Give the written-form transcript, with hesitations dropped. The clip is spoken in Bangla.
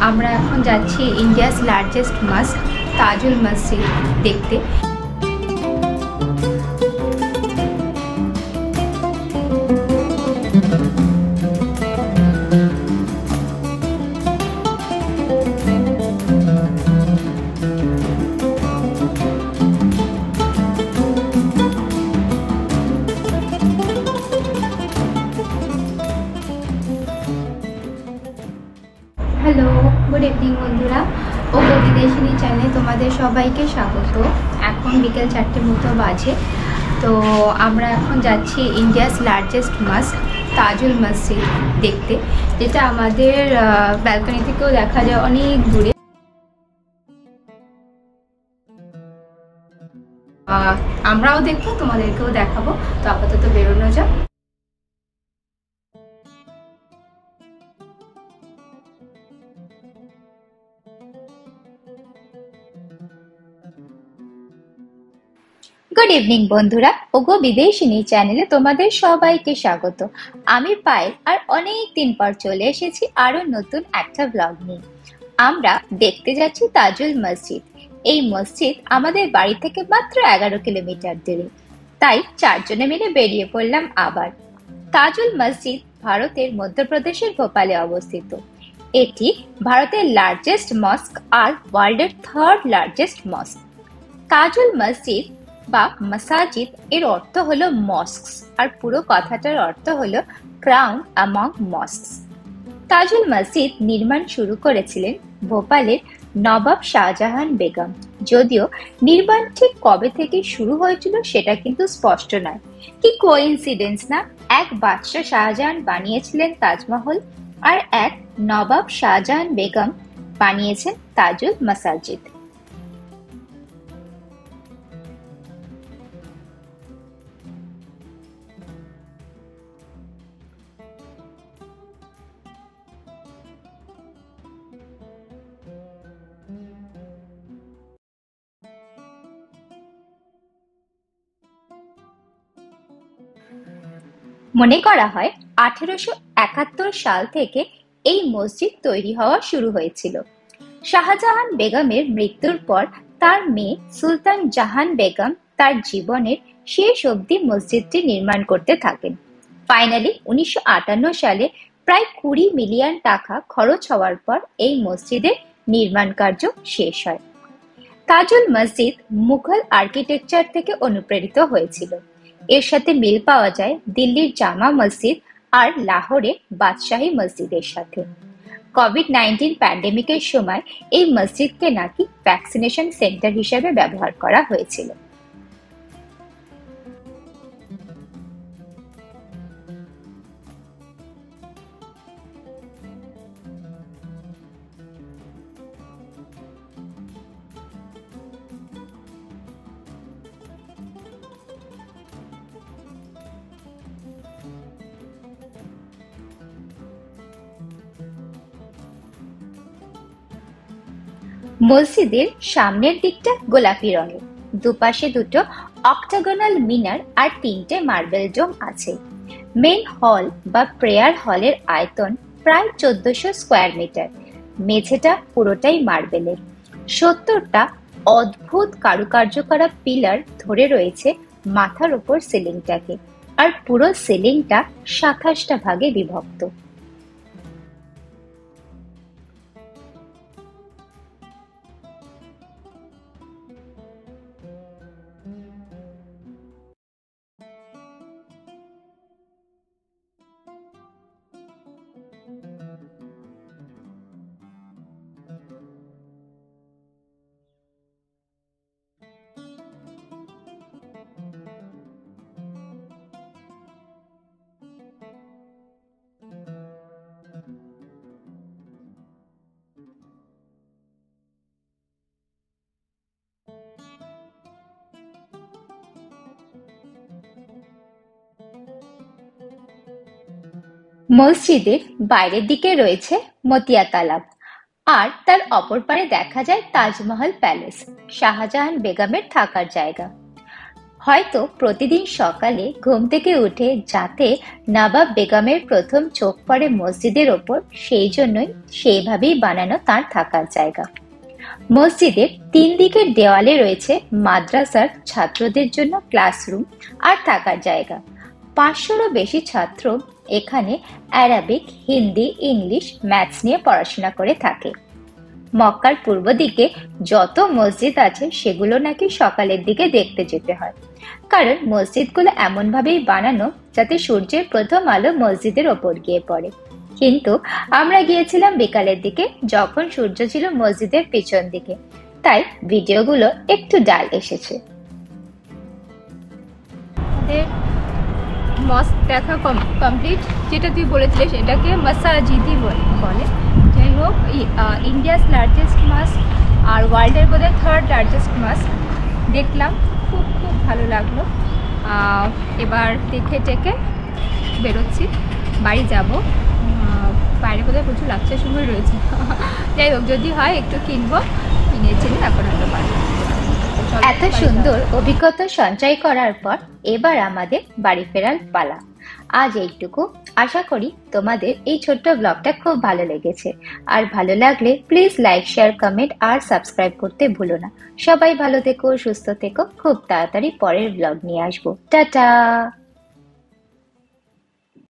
আমরা এখন যাচ্ছি ইন্ডিয়াস লার্জেস্ট মস্ক তাজুল মসজিদ দেখতে। হ্যালো, গুড ইভিনিং বন্ধুরা। ওগো বিদেশিনী চ্যানেলে তোমাদের সবাইকে স্বাগত। এখন বিকেল 4টে মতো বাজে। তো আমরা এখন যাচ্ছি ইন্ডিয়াস লার্জেস্ট মস্ক তাজুল মসজিদ দেখতে, যেটা আমাদের ব্যালকনি থেকেও দেখা যায় অনেক দূরে। আমরাও দেখবো, তোমাদেরকেও দেখাবো। তো আপাতত বেরোনো যাক। গুড ইভিনিং বন্ধুরা, ওগো বিদেশিনী চ্যানেলে তোমাদের সবাইকে স্বাগত। আমি পায়েল, আর অনেক দিন পর চলে এসেছি আরো নতুন একটা ব্লগ নিয়ে। আমরা দেখতে যাচ্ছি তাজুল মসজিদ। এই মসজিদ আমাদের বাড়ি থেকে মাত্র 11 কিলোমিটার দূরে, তাই 4 জনে মিলে বেরিয়ে পড়লাম আবার। তাজুল মসজিদ ভারতের মধ্যপ্রদেশের ভোপালে অবস্থিত। এটি ভারতের লার্জেস্ট মস্ক আর ওয়ার্ল্ডের 3rd লার্জেস্ট মস্ক। তাজুল মসজিদ বা মাসাজিদ এর অর্থ হলো মস্কস, আর পুরো কথাটার অর্থ হলো ক্রাউন অ্যামং মস্কস। তাজুল মসজিদ নির্মাণ শুরু করেছিলেন ভোপালের নবাব শাহজাহান বেগম। যদিও নির্মাণ ঠিক কবে থেকে শুরু হয়েছিল সেটা কিন্তু স্পষ্ট নয়। কি কোইন্সিডেন্স না, এক বাদশাহ শাহজাহান বানিয়েছিলেন তাজমহল, আর এক নবাব শাহজাহান বেগম বানিয়েছেন তাজুল মাসাজিদ। মনে করা হয় 1871 সাল থেকে এই মসজিদ তৈরি হওয়া শুরু হয়েছিল। শাহজাহান বেগমের মৃত্যুর পর তার মেয়ে সুলতান জাহান বেগম তার জীবনের শেষ অবধি মসজিদটি নির্মাণ করতে থাকেন। ফাইনালি 1958 সালে প্রায় 20 মিলিয়ন টাকা খরচ হওয়ার পর এই মসজিদের নির্মাণ কার্য শেষ হয়। তাজুল মসজিদ মুঘল আর্কিটেকচার থেকে অনুপ্রেরিত হয়েছিল। এর সাথে মিল পাওয়া যায় দিল্লির জামা মসজিদ আর লাহোরের বাদশাহী মসজিদের সাথে। কোভিড-19 প্যান্ডেমিকের সময় এই মসজিদকে নাকি ভ্যাকসিনেশন সেন্টার হিসেবে ব্যবহার করা হয়েছিল। মসজিদের সামনের দিকটা গোলাপি রঙের, দুপাশে দুটো অক্টাগোনাল মিনার আর 3টে মার্বেল ডোম আছে। মেন হল বা প্রেয়ার হলের আয়তন প্রায় 1400 স্কোয়ার মিটার। মেঝেটা পুরোটাই মার্বেলের। 70টা অদ্ভুত কারুকার্য করা পিলার ধরে রয়েছে মাথার ওপর সিলিংটাকে, আর পুরো সিলিংটা 27টা ভাগে বিভক্ত। মসজিদের বাইরের দিকে রয়েছে মতিয়া তালাব, আর তার অপর পারে দেখা যায় তাজমহল প্যালেস, শাহজাহান বেগমের থাকার জায়গা। হয়তো প্রতিদিন সকালে ঘুম থেকে উঠে যাতে নবাব বেগমের প্রথম চোখ পড়ে মসজিদের ওপর, সেই জন্যই সেইভাবেই বানানো তার থাকার জায়গা। মসজিদের 3 দিকের দেওয়ালে রয়েছে মাদ্রাসার ছাত্রদের জন্য ক্লাসরুম আর থাকার জায়গা। 500রও বেশি ছাত্র এখানে অ্যারাবিক, হিন্দি, ইংলিশ, ম্যাথস নিয়ে পড়াশোনা করে থাকে। মক্কার পূর্ব দিকে যত মসজিদ আছে সেগুলো নাকি সকালের দিকে দেখতে যেতে হয়, কারণ মসজিদগুলো এমন ভাবেই বানানো যাতে সূর্যের প্রথম আলো মসজিদের ওপর গিয়ে পড়ে। কিন্তু আমরা গিয়েছিলাম বিকালের দিকে, যখন সূর্য ছিল মসজিদের পিছন দিকে, তাই ভিডিওগুলো একটু ডাল এসেছে। মস্ক দেখা কমপ্লিট। যেটা তুই বলেছিলিস এটাকে মসজিদই বলে। যাই হোক, ইন্ডিয়াস লার্জেস্ট মস্ক আর ওয়ার্ল্ডের বোধহয় 3rd লার্জেস্ট মস্ক দেখলাম, খুব খুব ভালো লাগলো। এবার দেখে টেকে বেরোচ্ছি, বাড়ি যাব। বাইরে বোধহয় প্রচুর লাচ্ছার সময় রয়েছে। যাই হোক, যদি হয় একটু কিনবো, কিনেছিলি এখন একটা বাড়ি। এত সুন্দর অভিজ্ঞতা সঞ্চয় করার পর এবার আমাদের বাড়ি ফেরার পালা। আজ এইটুকু। আশা করি তোমাদের এই ছোট্ট ব্লগটা খুব ভালো লেগেছে। আর ভালো লাগলে প্লিজ লাইক, শেয়ার, কমেন্ট আর সাবস্ক্রাইব করতে ভুলো না। সবাই ভালো থেকো, সুস্থ থেকো। খুব তাড়াতাড়ি পরের ব্লগ নিয়ে আসবো। টাটা।